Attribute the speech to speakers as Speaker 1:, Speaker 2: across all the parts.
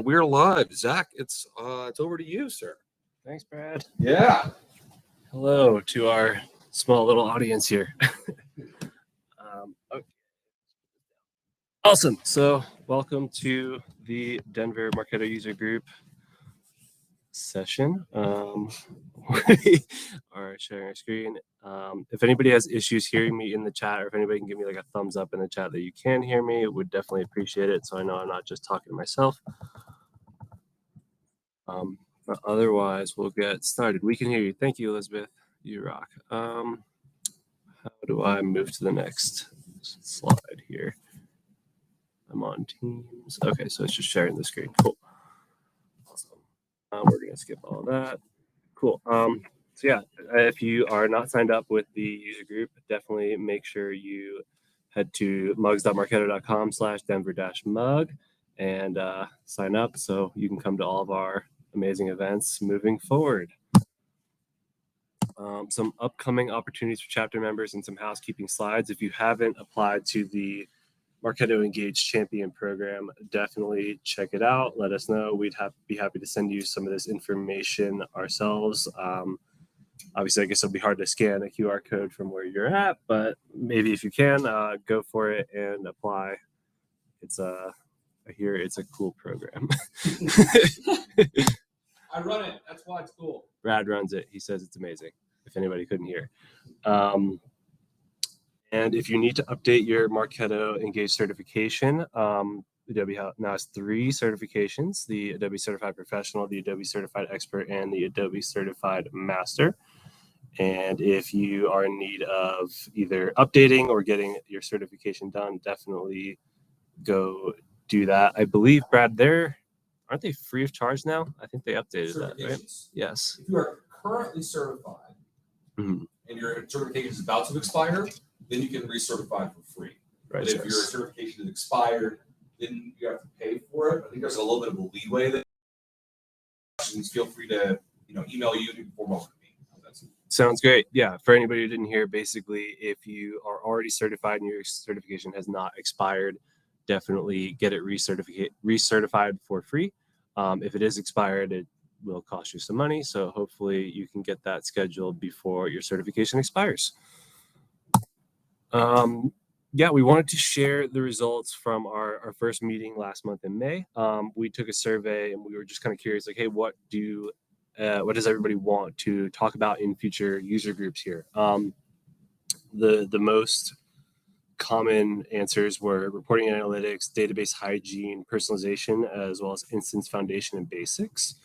Speaker 1: we're live. Zach, it's over to you, sir.
Speaker 2: Thanks, Brad.
Speaker 1: Yeah.
Speaker 2: Hello to our small little audience here. Okay. Awesome. So welcome to the Denver Marketo user group session. We are sharing our screen. If anybody has issues hearing me in the chat, or if anybody can give me like a thumbs up in the chat that you can hear me, would definitely appreciate it. So I know I'm not just talking to myself. But otherwise, we'll get started. We can hear you. Thank you, Elizabeth. You rock. How do I move to the next slide here? I'm on Teams. Okay, so it's just sharing the screen. Cool. Awesome. We're going to skip all that. Cool. So yeah, if you are not signed up with the user group, definitely make sure you head to mugs.marketo.com/denver-mug and sign up so you can come to all of our amazing events moving forward. Some upcoming opportunities for chapter members and some housekeeping slides. If you haven't applied to the Marketo Engage Champion program, definitely check it out. Let us know. We'd be happy to send you some of this information ourselves. Obviously, I guess it'll be hard to scan a QR code from where you're at, but maybe if you can, go for it and apply. I hear it's a cool program.
Speaker 1: I run it. That's why it's cool.
Speaker 2: Brad runs it. He says it's amazing, if anybody couldn't hear. And if you need to update your Marketo Engage certification, Adobe now has 3 certifications: the Adobe Certified Professional, the Adobe Certified Expert, and the Adobe Certified Master. And if you are in need of either updating or getting your certification done, definitely go do that. I believe, Brad, aren't they free of charge now? I think they updated that, right? Yes.
Speaker 1: If you are currently certified and your certification is about to expire, then you can recertify for free.
Speaker 2: Right.
Speaker 1: But if your certification is expired, then you have to pay for it. I think there's a little bit of a leeway there. Feel free to email you to inform me.
Speaker 2: Sounds great. Yeah. For anybody who didn't hear, basically, if you are already certified and your certification has not expired, definitely get it recertified for free. If it is expired, it will cost you some money. So hopefully you can get that scheduled before your certification expires. Yeah, we wanted to share the results from our first meeting last month in May. We took a survey and we were just kind of curious, like, hey, what does everybody want to talk about in future user groups here? The most common answers were reporting and analytics, database hygiene, personalization, as well as instance foundation and basics.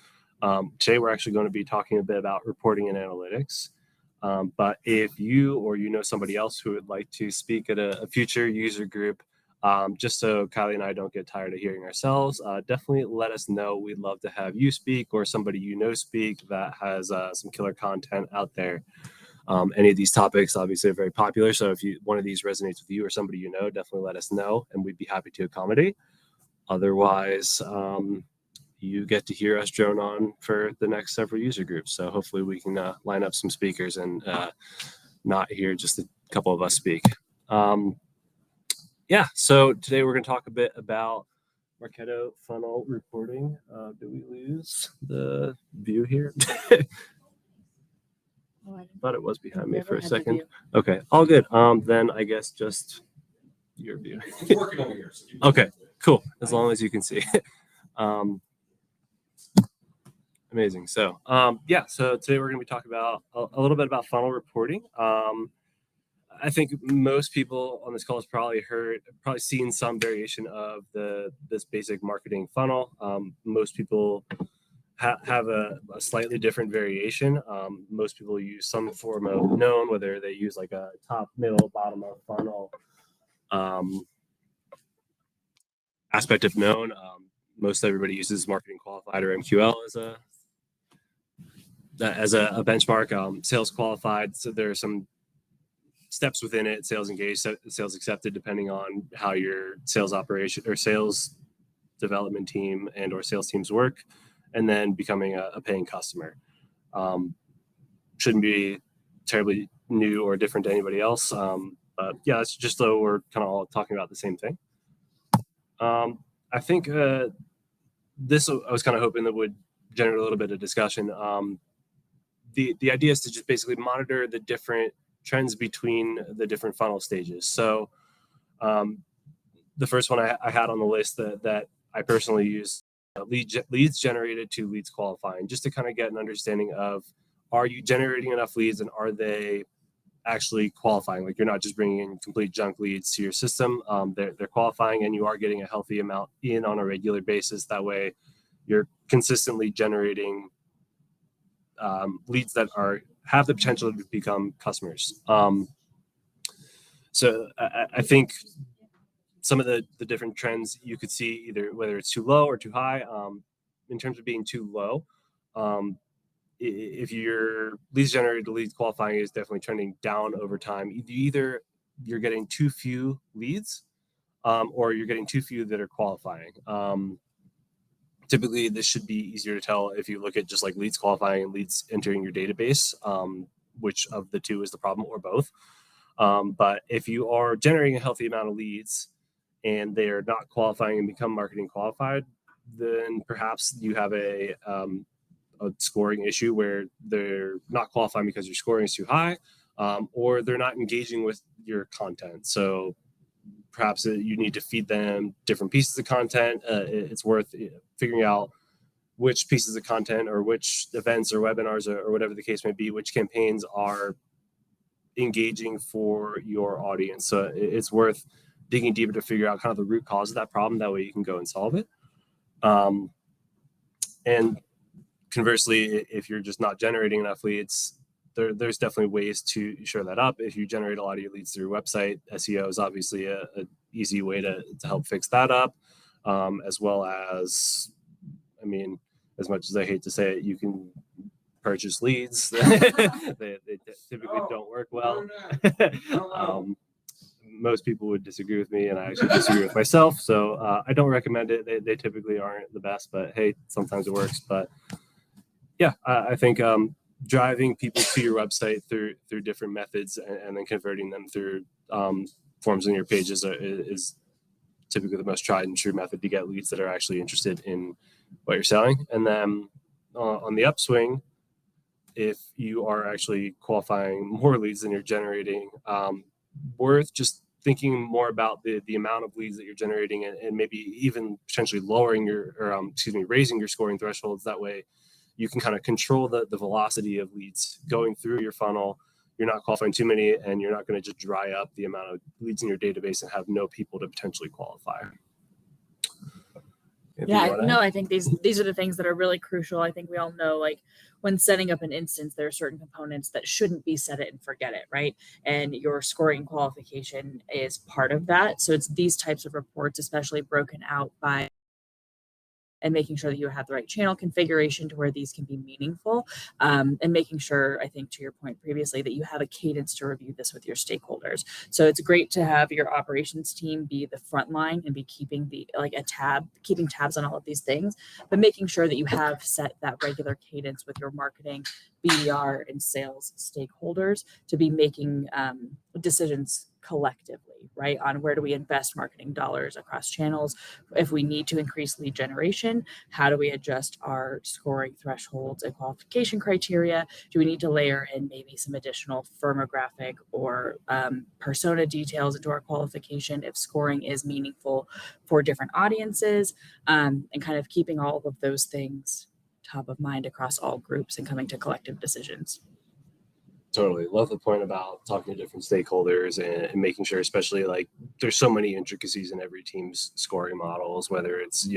Speaker 2: Today, we're actually going to be talking a bit about reporting and analytics. But if you or somebody else who would like to speak at a future user group, just so Kylie and I don't get tired of hearing ourselves, definitely let us know. We'd love to have you speak or somebody speak that has some killer content out there. Any of these topics obviously are very popular. So if one of these resonates with you or somebody definitely let us know and we'd be happy to accommodate. Otherwise, you get to hear us drone on for the next several user groups. So hopefully we can line up some speakers and not hear just a couple of us speak. Yeah, so today we're going to talk a bit about Marketo funnel reporting. Do we lose the view here? I thought it was behind me for a second. Okay, all good. Then I guess just your view.
Speaker 1: It's working over here. So
Speaker 2: okay, cool. As long as you can see. Amazing. So yeah, so today we're going to be talking about a little bit about funnel reporting. I think most people on this call has probably seen some variation of this basic marketing funnel. Most people have a slightly different variation. Most people use some form of known, whether they use like a top, middle, bottom of funnel aspect of known. Most everybody uses marketing qualified or MQL as a benchmark. Sales qualified, so there are some steps within it: sales engaged, sales accepted, depending on how your sales operation or sales development team and or sales teams work, and then becoming a paying customer. Shouldn't be terribly new or different to anybody else. But yeah, it's just we're kind of all talking about the same thing. I think this I was kind of hoping that would generate a little bit of discussion. The idea is to just basically monitor the different trends between the different funnel stages. So the first one I had on the list that I personally use, leads generated to leads qualifying, just to kind of get an understanding of, are you generating enough leads and are they actually qualifying? Like, you're not just bringing in complete junk leads to your system. They're qualifying and you are getting a healthy amount in on a regular basis. That way you're consistently generating leads that have the potential to become customers. So I think some of the different trends you could see, either whether it's too low or too high. In terms of being too low, if your leads generated to leads qualifying is definitely trending down over time, either you're getting too few leads or you're getting too few that are qualifying. Typically, this should be easier to tell if you look at just like leads qualifying and leads entering your database, which of the two is the problem, or both. But if you are generating a healthy amount of leads and they are not qualifying and become marketing qualified, then perhaps you have a scoring issue where they're not qualifying because your scoring is too high, or they're not engaging with your content. So perhaps you need to feed them different pieces of content. It's worth figuring out which pieces of content or which events or webinars or whatever the case may be, which campaigns are engaging for your audience. So it's worth digging deeper to figure out kind of the root cause of that problem. That way you can go and solve it. And conversely, if you're just not generating enough leads, there's definitely ways to shore that up. If you generate a lot of your leads through website, SEO is obviously a easy way to help fix that up, as well as, I mean, as much as I hate to say it, you can purchase leads. they typically don't work well. Most people would disagree with me, and I actually disagree with myself. So I don't recommend it. They typically aren't the best, but hey, sometimes it works. But yeah, I think driving people to your website through different methods and then converting them through forms on your pages is typically the most tried and true method to get leads that are actually interested in what you're selling. And then on the upswing, if you are actually qualifying more leads than you're generating, worth just thinking more about the amount of leads that you're generating, and maybe even potentially lowering raising your scoring thresholds. That way you can kind of control the velocity of leads going through your funnel. You're not qualifying too many, and you're not going to just dry up the amount of leads in your database and have no people to potentially qualify.
Speaker 3: I think these are the things that are really crucial. I think we all know, like, when setting up an instance, there are certain components that shouldn't be set it and forget it, right? And your scoring qualification is part of that. So it's these types of reports, especially broken out by, and making sure that you have the right channel configuration to where these can be meaningful, and making sure, I think to your point previously, that you have a cadence to review this with your stakeholders. So it's great to have your operations team be the front line and be keeping keeping tabs on all of these things, but making sure that you have set that regular cadence with your marketing, BDR, and sales stakeholders to be making decisions collectively, right, on where do we invest marketing dollars across channels. If we need to increase lead generation, how do we adjust our scoring thresholds and qualification criteria? Do we need to layer in maybe some additional firmographic or persona details into our qualification if scoring is meaningful for different audiences, and kind of keeping all of those things top of mind across all groups and coming to collective decisions.
Speaker 2: Totally. Love the point about talking to different stakeholders and making sure, especially like there's so many intricacies in every team's scoring models, whether it's,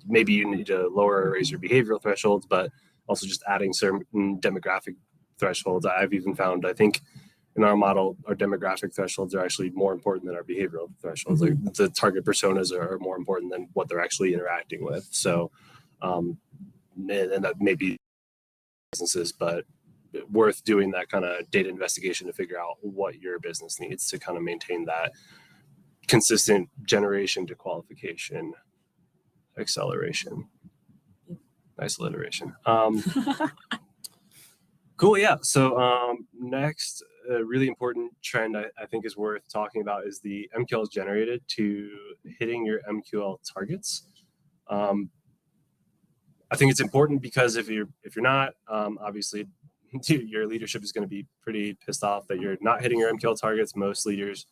Speaker 2: maybe you need to lower or raise your behavioral thresholds, but also just adding certain demographic thresholds. I've even found, I think in our model, our demographic thresholds are actually more important than our behavioral thresholds.
Speaker 3: Mm-hmm.
Speaker 2: Like the target personas are more important than what they're actually interacting with. So, and that may be businesses, but worth doing that kind of data investigation to figure out what your business needs to kind of maintain that consistent generation to qualification acceleration. Nice alliteration. Cool. Yeah. So next, a really important trend I think is worth talking about is the MQLs generated to hitting your MQL targets. I think it's important because if you're not, obviously your leadership is going to be pretty pissed off that you're not hitting your MQL targets. Most leaders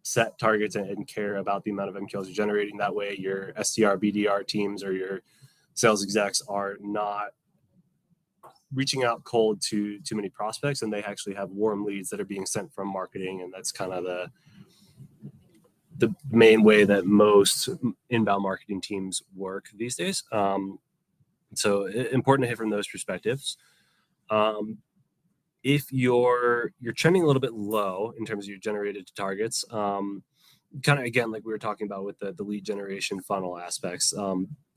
Speaker 2: set targets and care about the amount of MQLs you're generating. That way your SDR, BDR teams or your sales execs are not reaching out cold to too many prospects, and they actually have warm leads that are being sent from marketing. And that's kind of the main way that most inbound marketing teams work these days. So important to hit from those perspectives. If you're trending a little bit low in terms of your generated targets, kind of again, like we were talking about with the lead generation funnel aspects,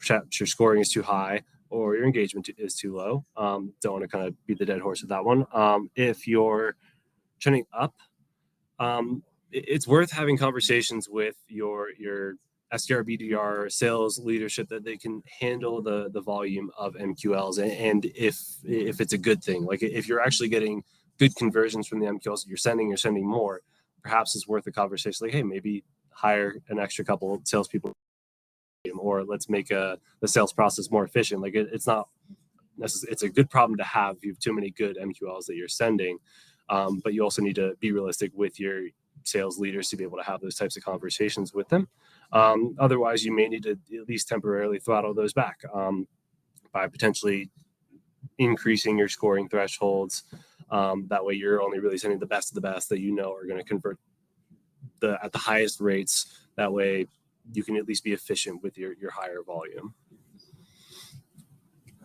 Speaker 2: perhaps your scoring is too high or your engagement is too low. Don't want to kind of beat the dead horse with that one. If you're trending up, it's worth having conversations with your SDR, BDR, sales leadership that they can handle the volume of MQLs, and if it's a good thing, like if you're actually getting good conversions from the MQLs that you're sending more, perhaps it's worth a conversation. Like, hey, maybe hire an extra couple salespeople, or let's make the sales process more efficient. Like it's not necessarily, it's a good problem to have if you have too many good MQLs that you're sending, but you also need to be realistic with your sales leaders to be able to have those types of conversations with them. Otherwise, you may need to at least temporarily throttle those back by potentially increasing your scoring thresholds. That way, you're only really sending the best of the best that you know are going to convert at the highest rates. That way, you can at least be efficient with your higher volume.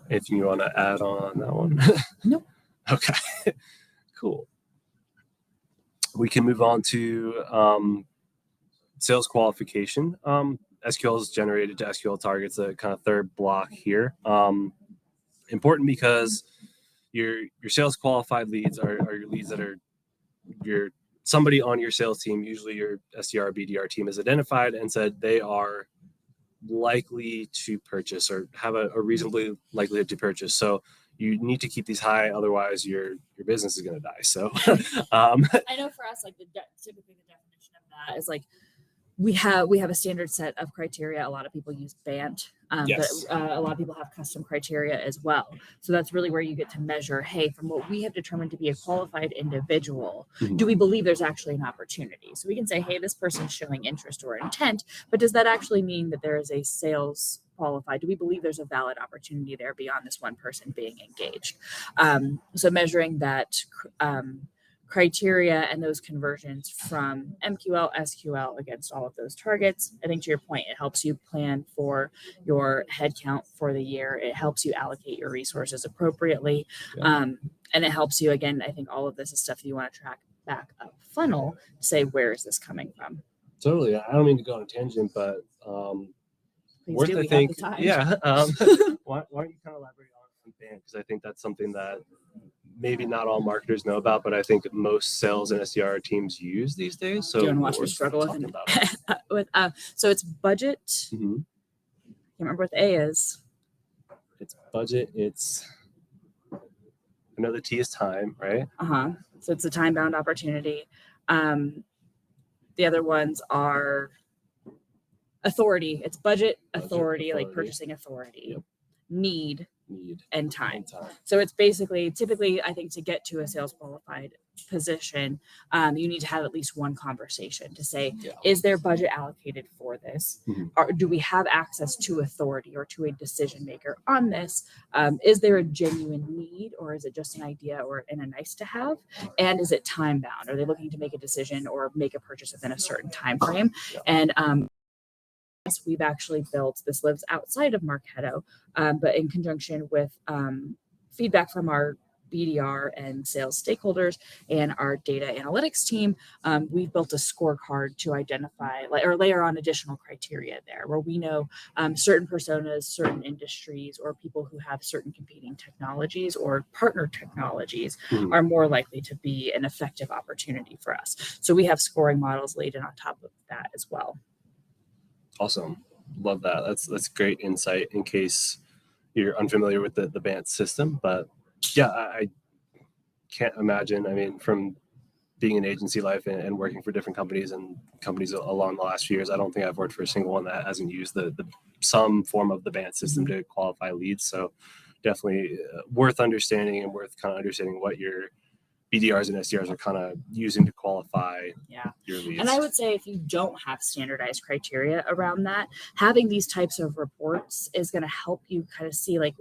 Speaker 2: If you want to add on that one.
Speaker 3: Nope.
Speaker 2: Okay, cool. We can move on to sales qualification. SQL is generated to SQL targets, the kind of third block here. Important because your sales qualified leads are your leads that are somebody on your sales team, usually your SDR, BDR team, has identified and said they are likely to purchase or have a reasonably likelihood to purchase. So you need to keep these high, otherwise your business is going to die. So
Speaker 3: I know for us, like typically the definition of that is like we have a standard set of criteria. A lot of people use BANT,
Speaker 2: Yes.
Speaker 3: but a lot of people have custom criteria as well. So that's really where you get to measure, hey, from what we have determined to be a qualified individual, do we believe there's actually an opportunity? So we can say, hey, this person's showing interest or intent, but does that actually mean that there is a sales qualified? Do we believe there's a valid opportunity there beyond this one person being engaged? So measuring that criteria and those conversions from MQL, SQL against all of those targets. I think to your point, it helps you plan for your headcount for the year. It helps you allocate your resources appropriately.
Speaker 2: Yeah.
Speaker 3: And it helps you, again, I think all of this is stuff that you want to track back up funnel to say, where is this coming from?
Speaker 2: Totally. I don't mean to go on a tangent, but
Speaker 3: Please
Speaker 2: worth,
Speaker 3: do.
Speaker 2: I
Speaker 3: We
Speaker 2: think,
Speaker 3: have the time.
Speaker 2: yeah. Why don't you kind of elaborate on BANT? Because I think that's something that maybe not all marketers know about, but I think most sales and SDR teams use these days. So
Speaker 3: Do you want to watch me struggle with it? So it's budget.
Speaker 2: Mm-hmm.
Speaker 3: Can't remember what the A is.
Speaker 2: It's budget. I know the T is time, right?
Speaker 3: So it's a time-bound opportunity. The other ones are authority. It's budget, authority, like purchasing authority,
Speaker 2: Yep.
Speaker 3: need, and time.
Speaker 2: And time.
Speaker 3: So it's basically, typically, I think to get to a sales qualified position, you need to have at least one conversation to say, is there budget allocated for this? Or do we have access to authority or to a decision maker on this? Is there a genuine need, or is it just an idea or a nice to have? And is it time bound? Are they looking to make a decision or make a purchase within a certain time frame? And we've actually built, this lives outside of Marketo, but in conjunction with feedback from our BDR and sales stakeholders and our data analytics team, we've built a scorecard to identify or layer on additional criteria there, where we know certain personas, certain industries, or people who have certain competing technologies or partner technologies are more likely to be an effective opportunity for us. So we have scoring models laid in on top of that as well.
Speaker 2: Awesome. Love that. That's great insight in case you're unfamiliar with the BANT system. But yeah, I can't imagine. I mean, from being in agency life and working for different companies along the last few years, I don't think I've worked for a single one that hasn't used the some form of the BANT system to qualify leads. So definitely worth understanding and worth kind of understanding what your BDRs and SDRs are kind of using to qualify your leads.
Speaker 3: And I would say if you don't have standardized criteria around that, having these types of reports is going to help you kind of see, like,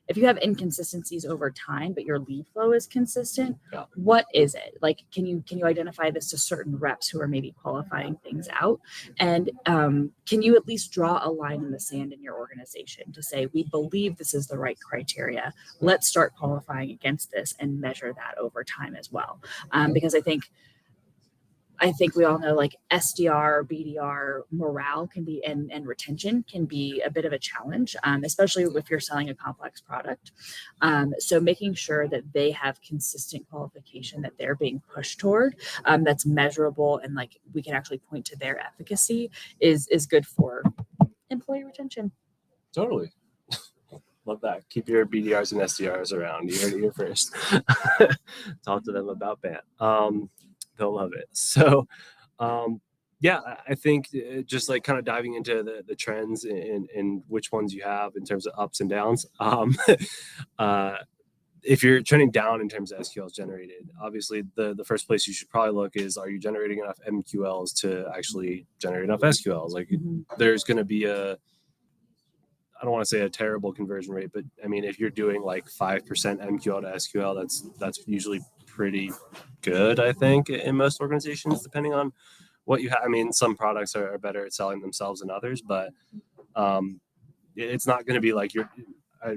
Speaker 3: if you have inconsistencies over time, but your lead flow is consistent, what is it? Like, can you identify this to certain reps who are maybe qualifying things out? And can you at least draw a line in the sand in your organization to say, we believe this is the right criteria. Let's start qualifying against this and measure that over time as well. Because I think we all know, like, SDR, BDR morale can be, and retention can be a bit of a challenge, especially if you're selling a complex product. So making sure that they have consistent qualification that they're being pushed toward, that's measurable, and like we can actually point to their efficacy is good for employee retention.
Speaker 2: Totally. Love that. Keep your BDRs and SDRs around. You heard it here first. Talk to them about BANT. They'll love it. So, I think just like kind of diving into the trends and which ones you have in terms of ups and downs. If you're trending down in terms of SQLs generated, obviously the first place you should probably look is, are you generating enough MQLs to actually generate enough SQLs? Like, there's going to be I don't want to say a terrible conversion rate, but I mean, if you're doing like 5% MQL to SQL, that's usually pretty good, I think, in most organizations, depending on what you have. I mean, some products are better at selling themselves than others, but it's not going to be like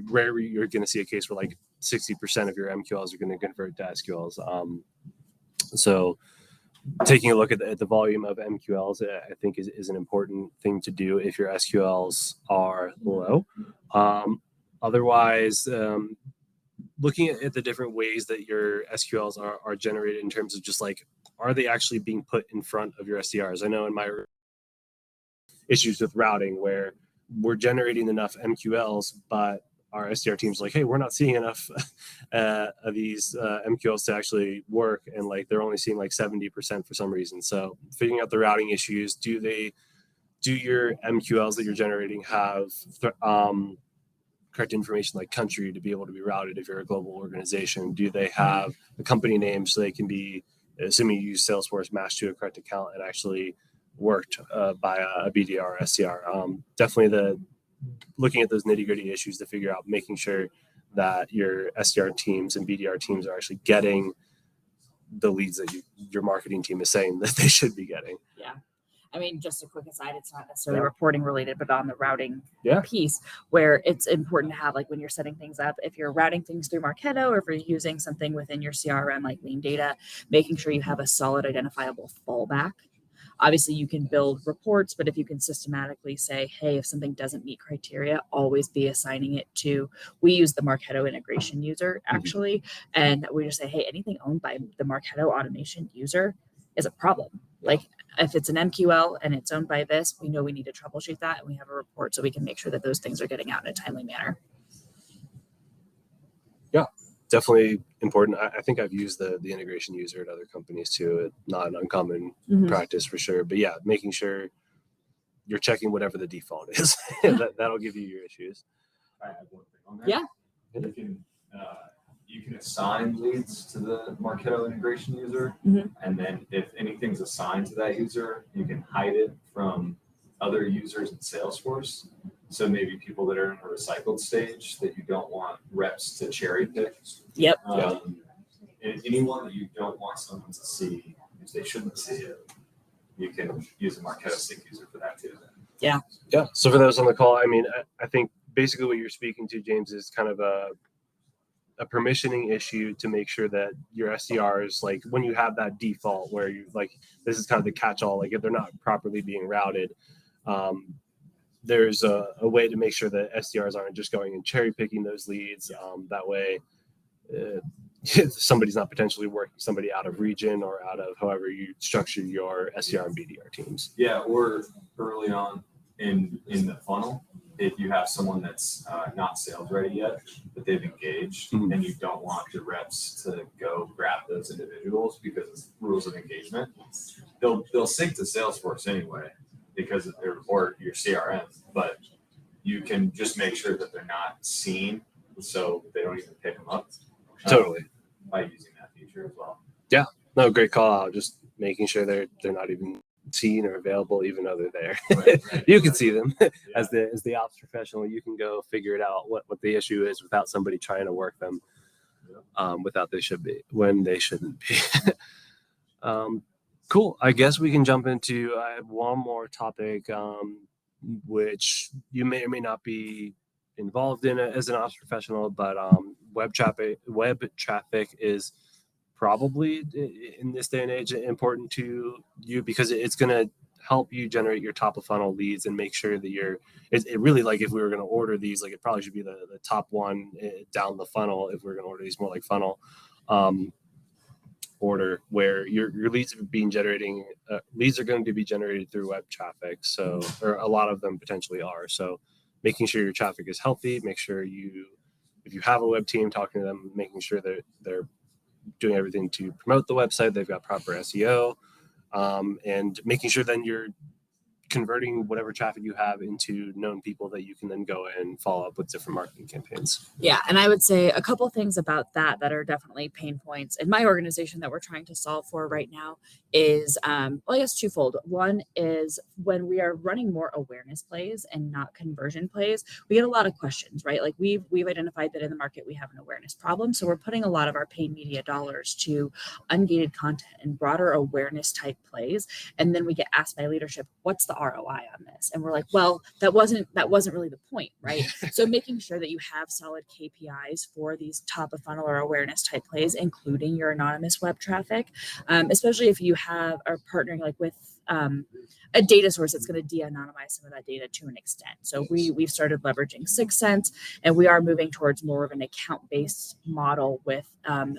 Speaker 2: rarely you're going to see a case where like 60% of your MQLs are going to convert to SQLs. So taking a look at the volume of MQLs, I think is an important thing to do if your SQLs are low. Otherwise, looking at the different ways that your SQLs are generated in terms of just like, are they actually being put in front of your SDRs? I know in my issues with routing where we're generating enough MQLs, but our SDR team's like, hey, we're not seeing enough of these MQLs to actually work. And like, they're only seeing like 70% for some reason. So figuring out the routing issues, do your MQLs that you're generating have correct information like country to be able to be routed if you're a global organization? Do they have a company name so they can be, assuming you use Salesforce, matched to a correct account and actually worked by a BDR or SDR? Definitely looking at those nitty-gritty issues to figure out, making sure that your SDR teams and BDR teams are actually getting the leads that your marketing team is saying that they should be getting.
Speaker 3: Yeah. I mean, just a quick aside, it's not necessarily reporting related, but on the routing piece, where it's important to have, like, when you're setting things up, if you're routing things through Marketo or if you're using something within your CRM like Lean Data, making sure you have a solid identifiable fallback. Obviously, you can build reports, but if you can systematically say, hey, if something doesn't meet criteria, always be assigning it to, we use the Marketo integration user actually, and we just say, hey, anything owned by the Marketo automation user is a problem. Like, if it's an MQL and it's owned by this, we know we need to troubleshoot that, and we have a report so we can make sure that those things are getting out in a timely manner.
Speaker 2: Yeah, definitely important. I think I've used the integration user at other companies too. It's not an uncommon practice for sure. But yeah, making sure you're checking whatever the default is. That'll give you your issues.
Speaker 1: I have one thing on that.
Speaker 3: Yeah.
Speaker 1: You can assign leads to the Marketo integration user, and then if anything's assigned to that user, you can hide it from other users in Salesforce. So maybe people that are in a recycled stage that you don't want reps to cherry pick.
Speaker 3: Yep.
Speaker 1: And anyone that you don't want someone to see, if they shouldn't see it, you can use a Marketo sync user for that too.
Speaker 3: Yeah.
Speaker 2: Yeah. So for those on the call, I mean, I think basically what you're speaking to, James, is kind of a permissioning issue to make sure that your SDRs, like when you have that default where you like, this is kind of the catch-all, like if they're not properly being routed, there's a way to make sure that SDRs aren't just going and cherry picking those leads. That way, somebody's not potentially working somebody out of region or out of however you structure your SDR and BDR teams.
Speaker 1: Yeah, or early on in the funnel, if you have someone that's not sales ready yet, but they've engaged, and you don't want the reps to go grab those individuals because it's rules of engagement, they'll sync to Salesforce anyway because or your CRM, but you can just make sure that they're not seen, so they don't even pick them up.
Speaker 2: Totally.
Speaker 1: By using that feature as well.
Speaker 2: Yeah. No, great call out. Just making sure they're not even seen or available, even though they're there.
Speaker 1: Right,
Speaker 2: You can see them.
Speaker 1: Yeah.
Speaker 2: As the ops professional, you can go figure it out what the issue is without somebody trying to work them without they should be when they shouldn't be. Cool. I guess we can jump into one more topic, which you may or may not be involved in as an ops professional, but web traffic is probably in this day and age important to you because it's going to help you generate your top of funnel leads and make sure that it really, like, if we were going to order these, like, it probably should be the top one down the funnel if we're going to order these more like funnel order, where your leads are being generating leads are going to be generated through web traffic, so, or a lot of them potentially are. So making sure your traffic is healthy, make sure if you have a web team, talking to them, making sure that they're doing everything to promote the website, they've got proper SEO, and making sure then you're converting whatever traffic you have into known people that you can then go and follow up with different marketing campaigns.
Speaker 3: Yeah, and I would say a couple things about that are definitely pain points in my organization that we're trying to solve for right now is, well, I guess twofold. One is when we are running more awareness plays and not conversion plays, we get a lot of questions, right? Like we've identified that in the market we have an awareness problem, so we're putting a lot of our paid media dollars to ungated content and broader awareness type plays, and then we get asked by leadership, what's the ROI on this? And we're like, well, that wasn't really the point, right? So making sure that you have solid KPIs for these top of funnel or awareness type plays, including your anonymous web traffic, especially if you are partnering like with a data source that's going to de-anonymize some of that data to an extent. So we've started leveraging 6 Sense, and we are moving towards more of an account-based model with an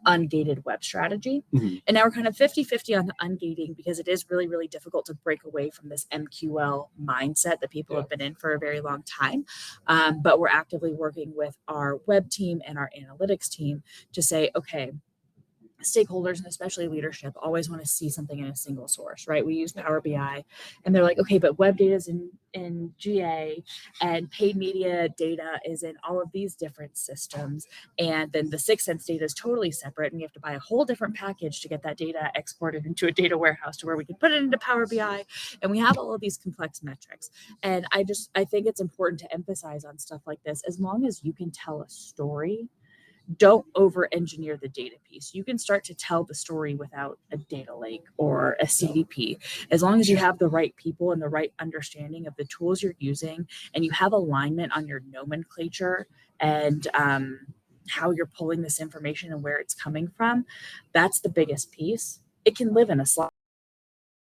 Speaker 3: ungated web strategy.
Speaker 2: Mm-hmm.
Speaker 3: And now we're kind of 50-50 on the ungating because it is really, really difficult to break away from this MQL mindset that people have been in for a very long time. But we're actively working with our web team and our analytics team to say, okay, stakeholders and especially leadership always want to see something in a single source, right? We use Power BI, and they're like, okay, but web data is in GA, and paid media data is in all of these different systems, and then the 6 Sense data is totally separate, and we have to buy a whole different package to get that data exported into a data warehouse to where we can put it into Power BI, and we have all of these complex metrics. And I think it's important to emphasize on stuff like this. As long as you can tell a story, don't over engineer the data piece. You can start to tell the story without a data lake or a CDP. As long as you have the right people and the right understanding of the tools you're using, and you have alignment on your nomenclature and how you're pulling this information and where it's coming from, that's the biggest piece. It can live in a slot.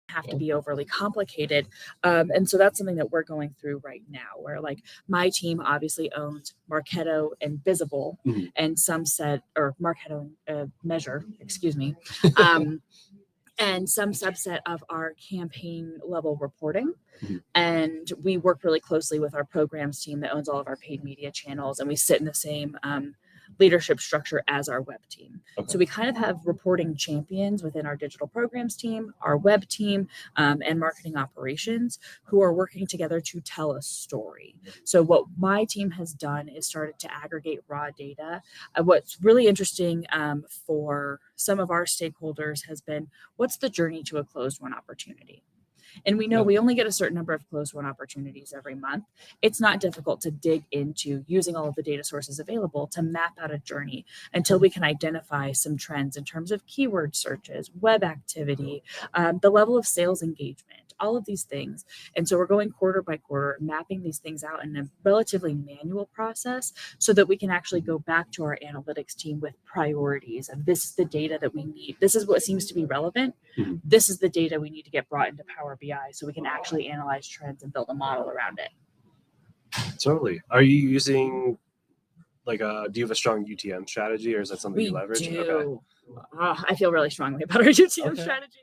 Speaker 3: Have to be overly complicated, and so that's something that we're going through right now, where like my team obviously owns Marketo and Visible,
Speaker 2: Mm-hmm.
Speaker 3: and Marketo Measure, excuse me, and some subset of our campaign level reporting.
Speaker 2: Mm-hmm.
Speaker 3: And we work really closely with our programs team that owns all of our paid media channels, and we sit in the same leadership structure as our web team.
Speaker 2: Okay.
Speaker 3: So we kind of have reporting champions within our digital programs team, our web team, and marketing operations who are working together to tell a story. So what my team has done is started to aggregate raw data. What's really interesting for some of our stakeholders has been, what's the journey to a closed won opportunity? And we know we only get a certain number of closed won opportunities every month. It's not difficult to dig into using all of the data sources available to map out a journey until we can identify some trends in terms of keyword searches, web activity, the level of sales engagement, all of these things. And so we're going quarter by quarter, mapping these things out in a relatively manual process so that we can actually go back to our analytics team with priorities. And this is the data that we need. This is what seems to be relevant.
Speaker 2: Mm-hmm.
Speaker 3: This is the data we need to get brought into Power BI so we can actually analyze trends and build a model around it.
Speaker 2: Totally. Are you using do you have a strong UTM strategy, or is that something you leverage?
Speaker 3: Do.
Speaker 2: Okay.
Speaker 3: I feel really strongly about our UTM strategy.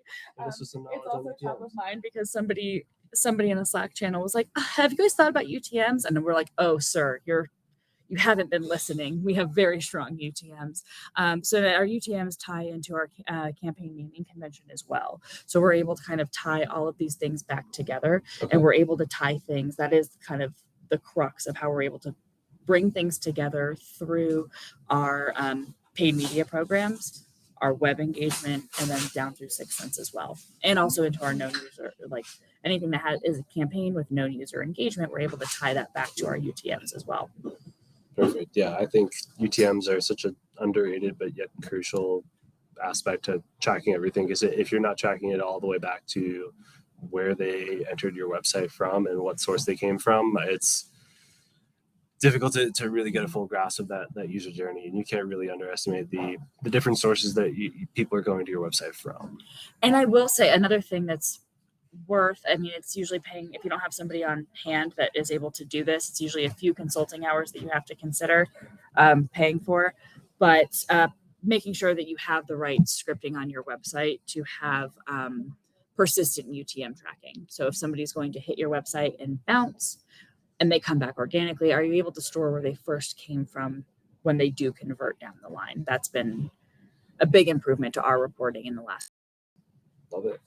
Speaker 2: This was some
Speaker 3: It's
Speaker 2: knowledge on
Speaker 3: also
Speaker 2: UTM.
Speaker 3: top of mind because somebody somebody in a Slack channel was like, have you guys thought about UTMs? And then we're like, oh, sir, you haven't been listening. We have very strong UTMs. So that our UTMs tie into our campaign naming convention as well. So we're able to kind of tie all of these things back together, and we're able to tie things. That is kind of the crux of how we're able to bring things together through our paid media programs, our web engagement, and then down through 6 Sense as well. And also into our known user, like anything that is a campaign with known user engagement, we're able to tie that back to our UTMs as well.
Speaker 2: Perfect. Yeah, I think UTMs are such an underrated but yet crucial aspect to tracking everything. Because if you're not tracking it all the way back to where they entered your website from and what source they came from, it's difficult to really get a full grasp of that user journey. And you can't really underestimate the different sources that people are going to your website from.
Speaker 3: And I will say another thing that's it's usually paying, if you don't have somebody on hand that is able to do this, it's usually a few consulting hours that you have to consider paying for, but making sure that you have the right scripting on your website to have persistent UTM tracking. So if somebody's going to hit your website and bounce and they come back organically, are you able to store where they first came from when they do convert down the line? That's been a big improvement to our reporting in the last.
Speaker 2: Love it.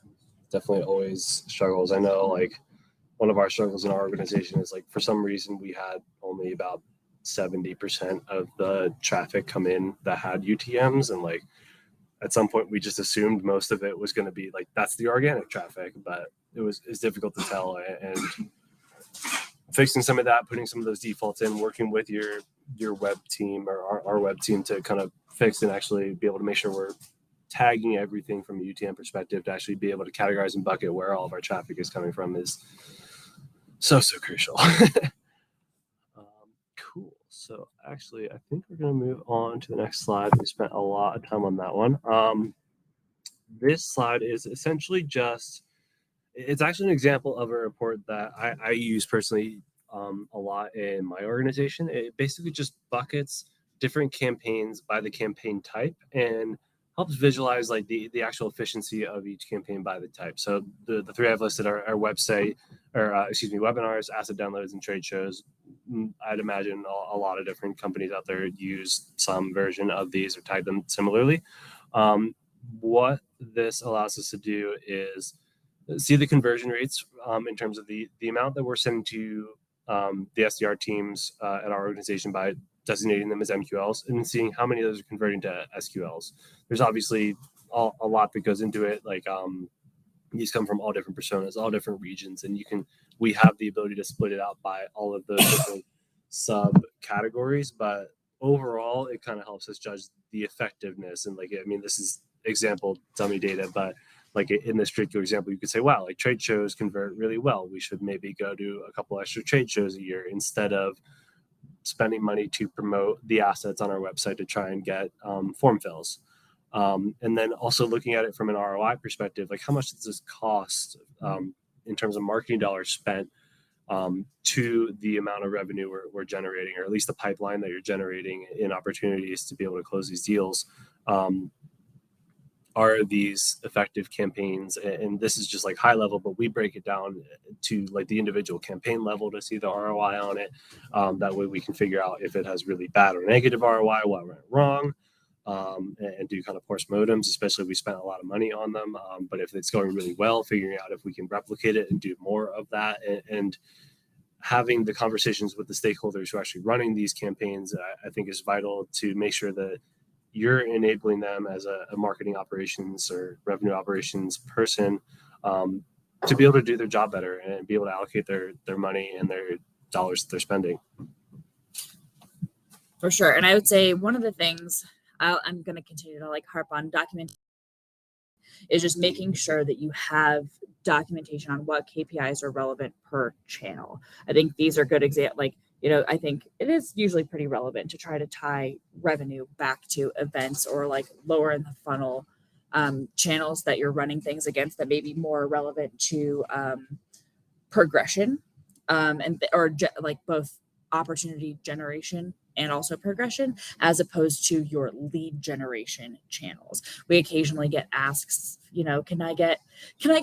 Speaker 2: Definitely always struggles. I know, like, one of our struggles in our organization is, like, for some reason we had only about 70% of the traffic come in that had UTMs, and like at some point we just assumed most of it was going to be like that's the organic traffic, but it's difficult to tell. And fixing some of that, putting some of those defaults in, working with your web team or our web team to kind of fix and actually be able to make sure we're tagging everything from a UTM perspective to actually be able to categorize and bucket where all of our traffic is coming from is so crucial. Cool. So actually, I think we're going to move on to the next slide. We spent a lot of time on that one. This slide is essentially it's actually an example of a report that I use personally a lot in my organization. It basically just buckets different campaigns by the campaign type and helps visualize like the actual efficiency of each campaign by the type. So the three I've listed are our website, webinars, asset downloads, and trade shows. I'd imagine a lot of different companies out there use some version of these or tag them similarly. What this allows us to do is see the conversion rates in terms of the amount that we're sending to the SDR teams at our organization by designating them as MQLs and seeing how many of those are converting to SQLs. There's obviously a lot that goes into it. Like these come from all different personas, all different regions, and we have the ability to split it out by all of those different subcategories. But overall, it kind of helps us judge the effectiveness. And this is example dummy data, but like in this particular example, you could say, wow, like trade shows convert really well. We should maybe go to a couple extra trade shows a year instead of spending money to promote the assets on our website to try and get form fills. And then also looking at it from an ROI perspective, like how much does this cost in terms of marketing dollars spent to the amount of revenue we're generating, or at least the pipeline that you're generating in opportunities to be able to close these deals. Are these effective campaigns? And this is just like high level, but we break it down to like the individual campaign level to see the ROI on it. That way we can figure out if it has really bad or negative ROI, what went wrong, and do kind of postmortems, especially if we spent a lot of money on them. But if it's going really well, figuring out if we can replicate it and do more of that, and having the conversations with the stakeholders who are actually running these campaigns, I think is vital to make sure that you're enabling them as a marketing operations or revenue operations person to be able to do their job better and be able to allocate their money and their dollars that they're spending.
Speaker 3: For sure. And I would say one of the things I'm going to continue to harp on documentation is just making sure that you have documentation on what KPIs are relevant per channel. I think these are good examples. I think it is usually pretty relevant to try to tie revenue back to events or lower in the funnel channels that you're running things against that may be more relevant to progression or both opportunity generation and also progression, as opposed to your lead generation channels. We occasionally get asks can I get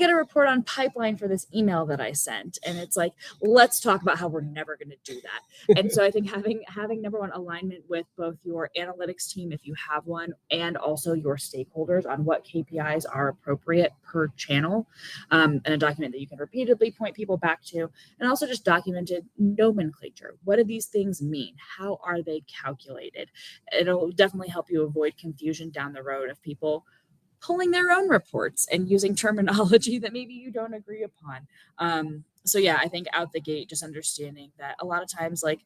Speaker 3: a report on pipeline for this email that I sent? And it's like, let's talk about how we're never going to do that. And so I think having number one, alignment with both your analytics team, if you have one, and also your stakeholders on what KPIs are appropriate per channel, and a document that you can repeatedly point people back to, and also just documented nomenclature. What do these things mean? How are they calculated? It'll definitely help you avoid confusion down the road of people pulling their own reports and using terminology that maybe you don't agree upon. So yeah, I think out the gate, just understanding that a lot of times, like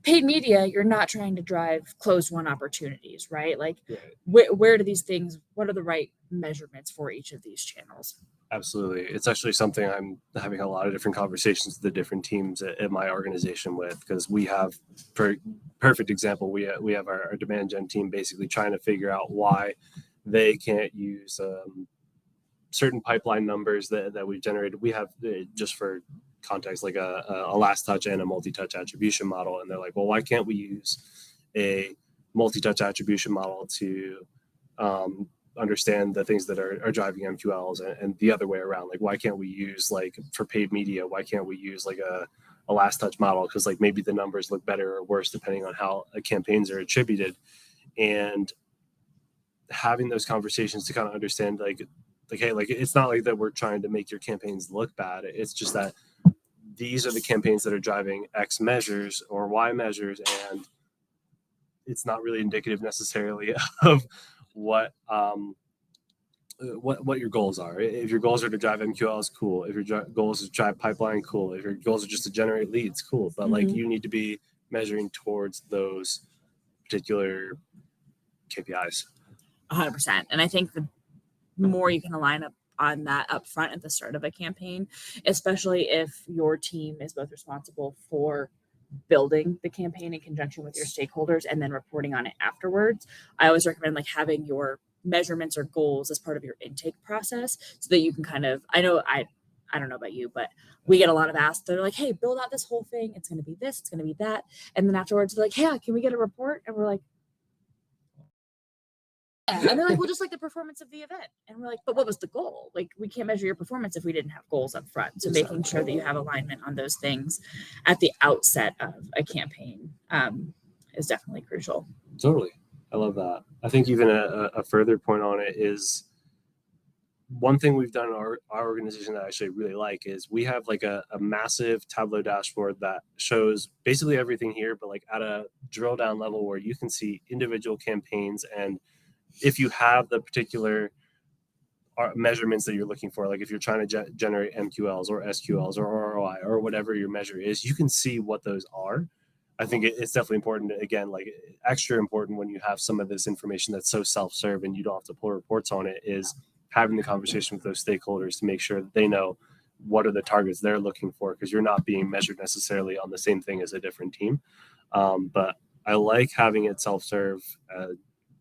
Speaker 3: paid media, you're not trying to drive closed won opportunities, right? Like where do these things, what are the right measurements for each of these channels?
Speaker 2: Absolutely. It's actually something I'm having a lot of different conversations with the different teams at my organization with, because we have, for perfect example, we have our demand gen team basically trying to figure out why they can't use certain pipeline numbers that we've generated. We have, just for context, like a last touch and a multi-touch attribution model. And they're like, well, why can't we use a multi-touch attribution model to understand the things that are driving MQLs, and the other way around? Like, why can't we use, like, for paid media, why can't we use like a last touch model? Because like maybe the numbers look better or worse depending on how campaigns are attributed. And having those conversations to kind of understand like, hey, like, it's not like that we're trying to make your campaigns look bad. It's just that these are the campaigns that are driving X measures or Y measures, and it's not really indicative necessarily of what your goals are. If your goals are to drive MQLs, cool. If your goals is to drive pipeline, cool. If your goals are just to generate leads, cool. But like, you need to be measuring towards those particular KPIs.
Speaker 3: 100%. And I think the more you can align up on that up front at the start of a campaign, especially if your team is both responsible for building the campaign in conjunction with your stakeholders and then reporting on it afterwards, I always recommend like having your measurements or goals as part of your intake process, so that you can kind of, I don't know about you, but we get a lot of asks. They're like, hey, build out this whole thing. It's going to be this, it's going to be that. And then afterwards they're like, hey, can we get a report? And we're like, and they're like, well, just like the performance of the event. And we're like, but what was the goal? Like, we can't measure your performance if we didn't have goals up front. So making sure that you have alignment on those things at the outset of a campaign is definitely crucial.
Speaker 2: Totally. I love that. I think even a further point on it is, one thing we've done in our organization that I actually really like is we have like a massive Tableau dashboard that shows basically everything here, but like at a drill down level where you can see individual campaigns. And if you have the particular measurements that you're looking for, like if you're trying to generate MQLs or SQLs or ROI or whatever your measure is, you can see what those are. I think it's definitely important, again, like extra important when you have some of this information that's so self-serve and you don't have to pull reports on it, is having the conversation with those stakeholders to make sure that they know what are the targets they're looking for, because you're not being measured necessarily on the same thing as a different team. But I like having it self-serve,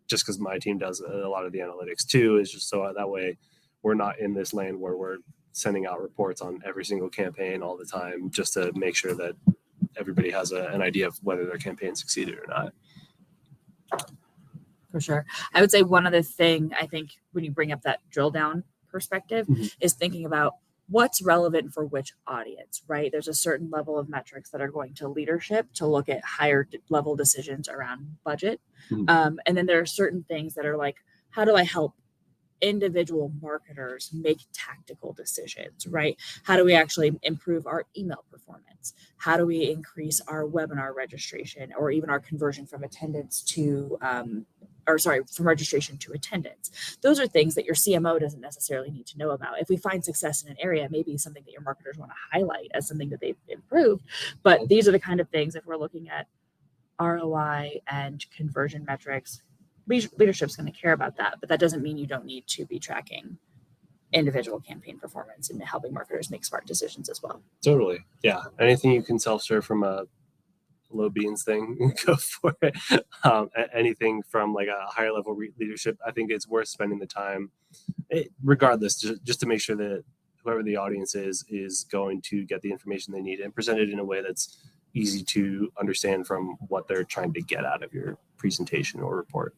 Speaker 2: just because my team does a lot of the analytics too, is just so that way we're not in this lane where we're sending out reports on every single campaign all the time, just to make sure that everybody has an idea of whether their campaign succeeded or not.
Speaker 3: For sure. I would say one other thing, I think when you bring up that drill down perspective, is thinking about what's relevant for which audience, right? There's a certain level of metrics that are going to leadership to look at higher level decisions around budget. And then there are certain things that are like, how do I help individual marketers make tactical decisions, right? How do we actually improve our email performance? How do we increase our webinar registration, or even our conversion from attendance to from registration to attendance? Those are things that your CMO doesn't necessarily need to know about. If we find success in an area, maybe something that your marketers want to highlight as something that they've improved. But these are the kind of things, if we're looking at ROI and conversion metrics, leadership's going to care about that. But that doesn't mean you don't need to be tracking individual campaign performance and helping marketers make smart decisions as well.
Speaker 2: Totally. Yeah. Anything you can self-serve from a low beans thing, go for it. Anything from like a higher level leadership, I think it's worth spending the time, regardless, just to make sure that whoever the audience is going to get the information they need and present it in a way that's easy to understand from what they're trying to get out of your presentation or report.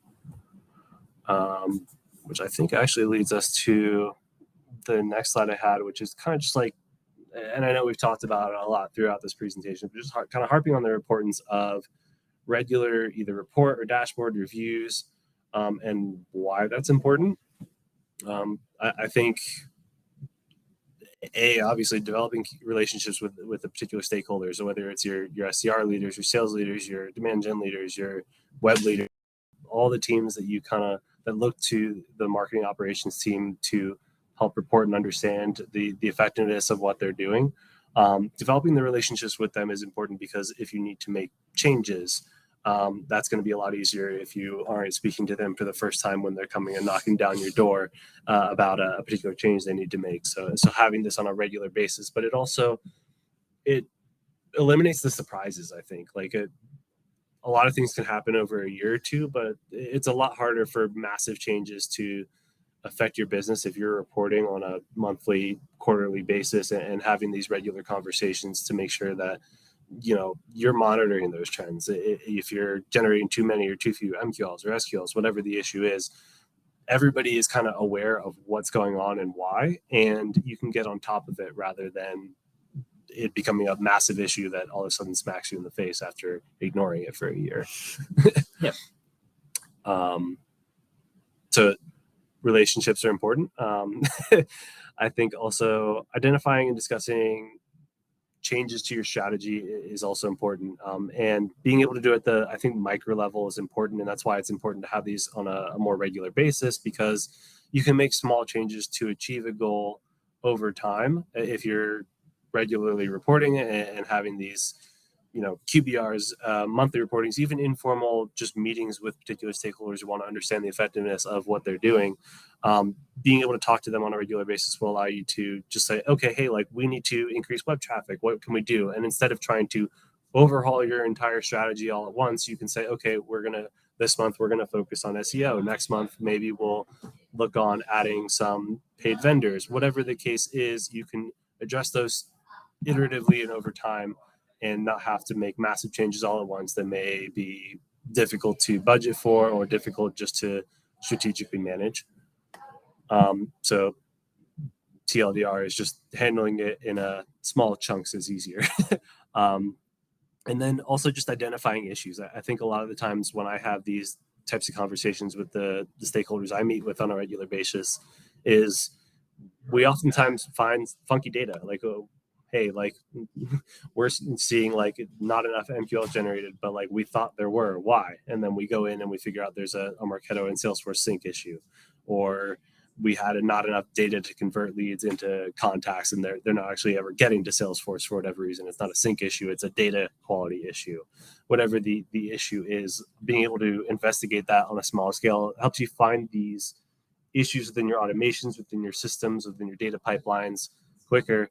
Speaker 2: which I think actually leads us to the next slide I had, which is kind of just like, and I know we've talked about it a lot throughout this presentation, but just kind of harping on the importance of regular either report or dashboard reviews, and why that's important. I think obviously developing relationships with the particular stakeholders, so whether it's your SDR leaders, your sales leaders, your demand gen leaders, your web leaders, all the teams that you that look to the marketing operations team to help report and understand the effectiveness of what they're doing. Developing the relationships with them is important, because if you need to make changes, that's going to be a lot easier if you aren't speaking to them for the first time when they're coming and knocking down your door about a particular change they need to make. So having this on a regular basis, but it eliminates the surprises. I think a lot of things can happen over a year or two, but it's a lot harder for massive changes to affect your business if you're reporting on a monthly, quarterly basis and having these regular conversations to make sure that you're monitoring those trends. If you're generating too many or too few MQLs or SQLs, whatever the issue is, everybody is kind of aware of what's going on and why, and you can get on top of it rather than it becoming a massive issue that all of a sudden smacks you in the face after ignoring it for a year.
Speaker 3: Yep.
Speaker 2: So relationships are important. I think also identifying and discussing changes to your strategy is also important. And being able to do it at I think micro level is important. And that's why it's important to have these on a more regular basis, because you can make small changes to achieve a goal over time if you're regularly reporting and having these QBRs, monthly reportings, even informal just meetings with particular stakeholders who want to understand the effectiveness of what they're doing. Being able to talk to them on a regular basis will allow you to just say, okay, hey, we need to increase web traffic. What can we do? And instead of trying to overhaul your entire strategy all at once, you can say, okay, this month we're going to focus on SEO. Next month, maybe we'll look on adding some paid vendors. Whatever the case is, you can address those iteratively and over time, and not have to make massive changes all at once that may be difficult to budget for or difficult just to strategically manage. So TLDR is just handling it in small chunks is easier. And then also just identifying issues. I think a lot of the times when I have these types of conversations with the stakeholders I meet with on a regular basis, is we oftentimes find funky data. Hey, we're seeing not enough MQL generated, but we thought there were. Why? And then we go in and we figure out there's a Marketo and Salesforce sync issue, or we had not enough data to convert leads into contacts, and they're not actually ever getting to Salesforce for whatever reason. It's not a sync issue; it's a data quality issue. Whatever the issue is, being able to investigate that on a small scale helps you find these issues within your automations, within your systems, within your data pipelines quicker,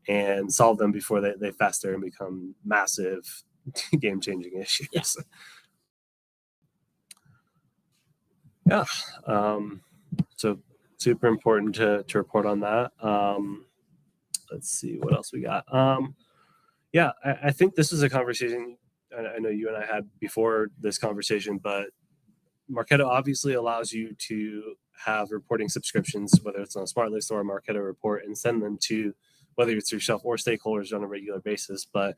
Speaker 2: and solve them before they fester and become massive game-changing issues. Yeah. So super important to report on that. Let's see what else we got. Yeah, I think this is a conversation I know you and I had before this conversation, but Marketo obviously allows you to have reporting subscriptions, whether it's on a smart list or a Marketo report, and send them to whether it's yourself or stakeholders on a regular basis. But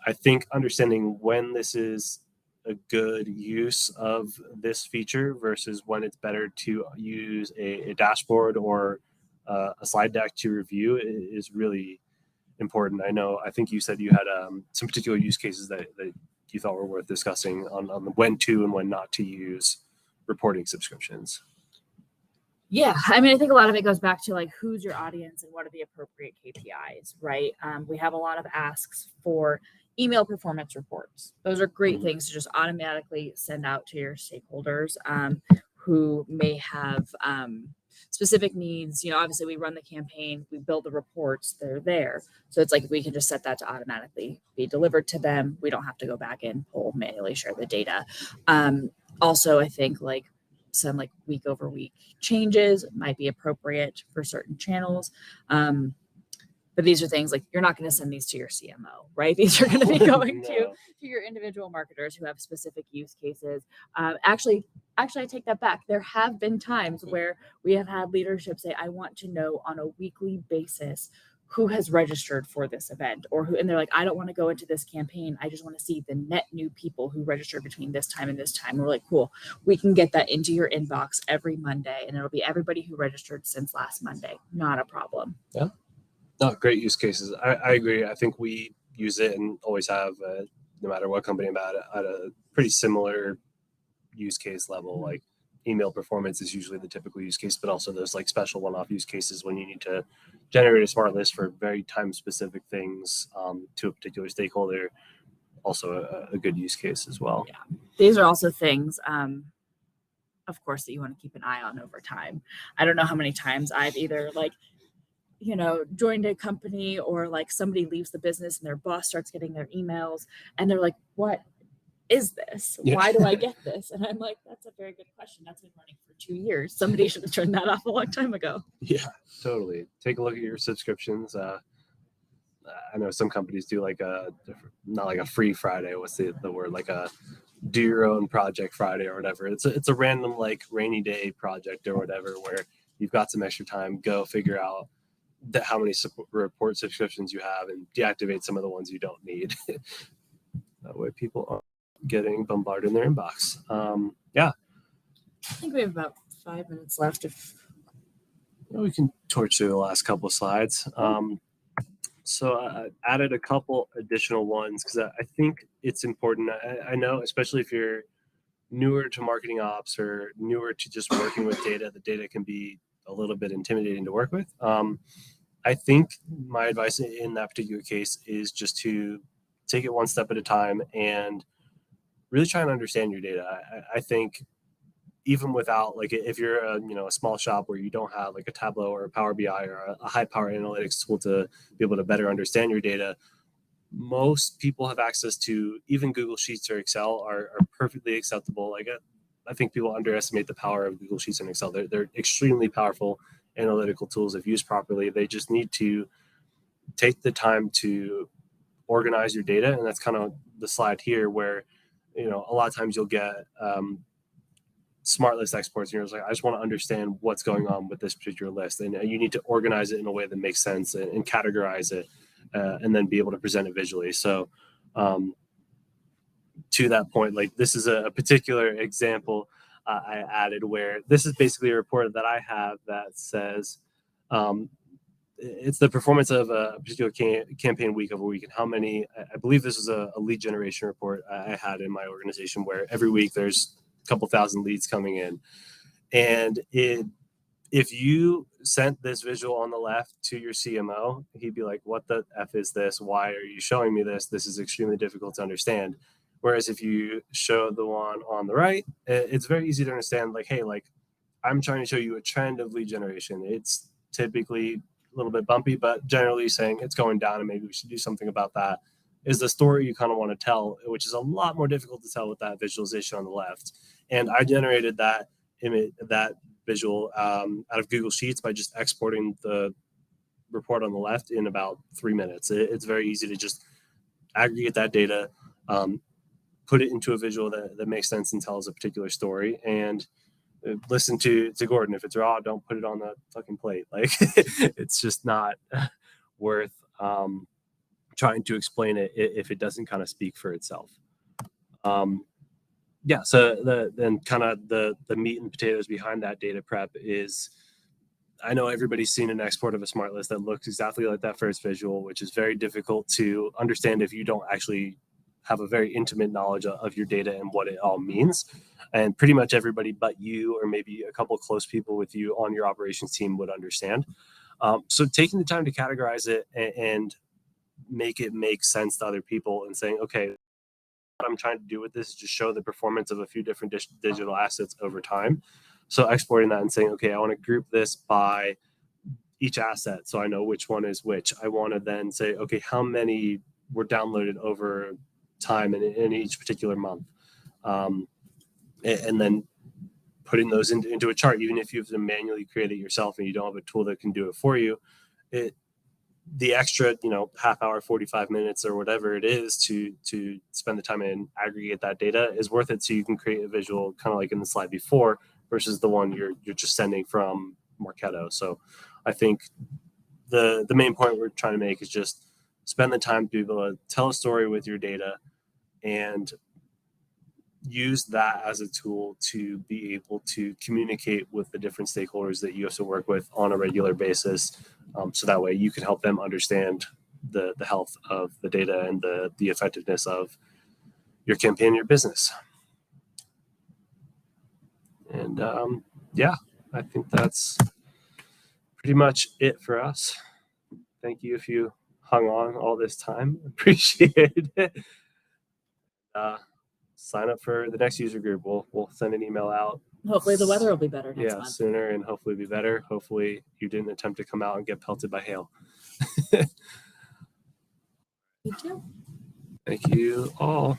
Speaker 2: I think understanding when this is a good use of this feature versus when it's better to use a dashboard or a slide deck to review is really important. I think you said you had some particular use cases that you thought were worth discussing on when to and when not to use reporting subscriptions.
Speaker 3: Yeah, I think a lot of it goes back to who's your audience and what are the appropriate KPIs, right? We have a lot of asks for email performance reports. Those are great things to just automatically send out to your stakeholders who may have specific needs. Obviously we run the campaign, we build the reports, they're there. So it's we can just set that to automatically be delivered to them. We don't have to go back and manually share the data. Also, I think some week over week changes might be appropriate for certain channels. But But these are things like you're not going to send these to your CMO, right? These are going to be going to
Speaker 2: No.
Speaker 3: your individual marketers who have specific use cases. Actually, I take that back. There have been times where we have had leadership say, I want to know on a weekly basis who has registered for this event or who, and they're like, I don't want to go into this campaign. I just want to see the net new people who registered between this time and this time. And we're like, cool, we can get that into your inbox every Monday and it'll be everybody who registered since last Monday. Not a problem.
Speaker 2: Yeah. No, great use cases. I agree. I think we use it and always have, no matter what company I'm at a pretty similar use case level. Like email performance is usually the typical use case, but also there's like special one-off use cases when you need to generate a smart list for very time-specific things to a particular stakeholder. Also a good use case as well.
Speaker 3: Yeah, these are also things, of course, that you want to keep an eye on over time. I don't know how many times I've either joined a company or like somebody leaves the business and their boss starts getting their emails and they're like, what is this?
Speaker 2: Yeah.
Speaker 3: Why do I get this? And I'm like, that's a very good question. That's been running for 2 years. Somebody should have turned that off a long time ago.
Speaker 2: Yeah, totally. Take a look at your subscriptions. I know some companies do like not like a free Friday. What's the word? Like a do your own project Friday or whatever. It's a random like rainy day project or whatever where you've got some extra time. Go figure out how many report subscriptions you have and deactivate some of the ones you don't need. That way people aren't getting bombarded in their inbox. Yeah.
Speaker 3: I think we have about 5 minutes left.
Speaker 2: We can torch through the last couple of slides. So I added a couple additional ones because I think it's important. I know, especially if you're newer to marketing ops or newer to just working with data, the data can be a little bit intimidating to work with. I think my advice in that particular case is just to take it one step at a time and really try and understand your data. I think even without like if you're a small shop where you don't have like a Tableau or a Power BI or a high power analytics tool to be able to better understand your data, most people have access to even Google Sheets or Excel are perfectly acceptable. Like I think people underestimate the power of Google Sheets and Excel. They're extremely powerful analytical tools if used properly. They just need to take the time to organize your data, and that's kind of the slide here where a lot of times you'll get smart list exports and you're just like, I just want to understand what's going on with this particular list, and you need to organize it in a way that makes sense and categorize it and then be able to present it visually. So to that point, like this is a particular example I added where this is basically a report that I have that says it's the performance of a particular campaign week over week and how many. I believe this is a lead generation report I had in my organization where every week there's a couple thousand leads coming in, and if you sent this visual on the left to your CMO, he'd be like, what the F is this? Why are you showing me this? This is extremely difficult to understand. Whereas if you show the one on the right, it's very easy to understand, like, hey, like I'm trying to show you a trend of lead generation. It's typically a little bit bumpy, but generally saying it's going down and maybe we should do something about that is the story you kind of want to tell, which is a lot more difficult to tell with that visualization on the left. And I generated that image, that visual out of Google Sheets by just exporting the report on the left in about 3 minutes. It's very easy to just aggregate that data, put it into a visual that makes sense and tells a particular story, and listen to Gordon. If it's raw, don't put it on the fucking plate. Like it's just not worth trying to explain it if it doesn't kind of speak for itself. Yeah, so the meat and potatoes behind that data prep is, I know everybody's seen an export of a smart list that looks exactly like that first visual, which is very difficult to understand if you don't actually have a very intimate knowledge of your data and what it all means. And pretty much everybody but you, or maybe a couple of close people with you on your operations team, would understand. So taking the time to categorize it and make it make sense to other people and saying, okay, what I'm trying to do with this is just show the performance of a few different digital assets over time. So exporting that and saying, okay, I want to group this by each asset so I know which one is which. I want to then say, okay, how many were downloaded over time in each particular month, and then putting those into a chart. Even if you have to manually create it yourself and you don't have a tool that can do it for you, the extra, half hour, 45 minutes or whatever it is to spend the time and aggregate that data is worth it. So you can create a visual kind of like in the slide before versus the one you're just sending from Marketo. So I think the main point we're trying to make is just spend the time to be able to tell a story with your data and use that as a tool to be able to communicate with the different stakeholders that you have to work with on a regular basis. So that way you can help them understand the health of the data and the effectiveness of your campaign, your business. And I think that's pretty much it for us. Thank you if you hung on all this time. Appreciate it. Sign up for the next user group. We'll send an email out.
Speaker 3: Hopefully the weather will be better next month.
Speaker 2: Sooner, and hopefully be better. Hopefully you didn't attempt to come out and get pelted by hail.
Speaker 3: You too.
Speaker 2: Thank you all.